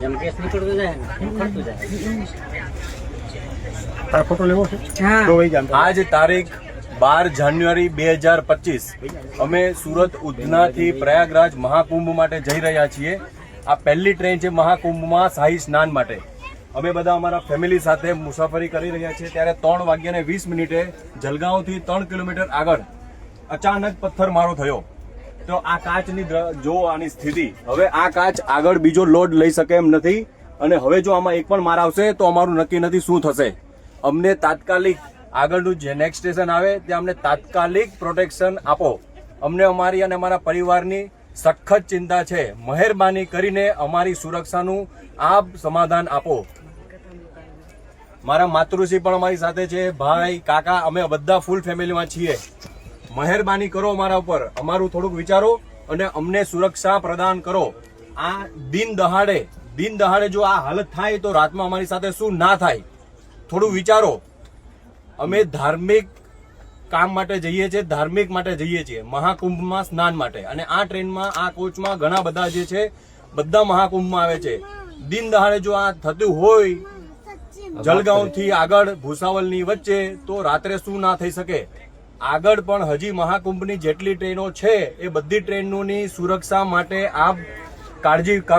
आज तारीख 12 જાન્યુઆરી 2025 અમે સુરત ઉધના થી પ્રયાગરાજ મહાકુંભ માટે જઈ રહ્યા છીએ। આ પહેલી ટ્રેન છે મહાકુંભમાં શાહી સ્નાન માટે। અમે બધા અમારા ફેમિલી સાથે મુસાફરી કરી રહ્યા છીએ। ત્યારે 3:20 જલગાંવ થી 3 કિલોમીટર આગળ અચાનક પથ્થરમારો થયો। તો આ કાચની જો આની સ્થિતિ, હવે આ કાચ આગળ બીજો લોડ લઈ શકે એમ નથી અને હવે જો આમાં એક પણ માર આવશે તો અમારું નક્કી નથી શું થશે। અમને તાત્કાલિક આગળનું જે નેક્સ્ટ સ્ટેશન આવે ત્યાં અમને તાત્કાલિક પ્રોટેક્શન આપો। અમને અમારી અને અમારા પરિવારની સખત ચિંતા છે। મહેરબાની કરીને અમારી સુરક્ષાનું આપ સમાધાન આપો। મારા માતૃશ્રી પણ અમારી સાથે છે, ભાઈ કાકા, અમે બધા ફૂલ ફેમિલીમાં છીએ। મહેરબાની કરો અમારા ઉપર, અમારું થોડુંક વિચારો અને અમને સુરક્ષા પ્રદાન કરો। આ દિન દહાડે જો આ હાલત થાય તો રાતમાં અમારી સાથે શું ના થાય, થોડું વિચારો। અમે ધાર્મિક કામ માટે જઈએ છીએ, ધાર્મિક માટે જઈએ છીએ, મહાકુંભમાં સ્નાન માટે। અને આ ટ્રેનમાં, આ કોચમાં ઘણા બધા જે છે બધા મહાકુંભમાં આવે છે। દિન દહાડે જો આ થતું હોય જલગાંવ થી આગળ ભૂસાવલની વચ્ચે તો રાત્રે શું ના થઈ શકે। આગળ પણ હજી મહાકુંભની જેટલી ટ્રેનો છે એ બધી ટ્રેનોની સુરક્ષા માટે આપ કાળજી કરો।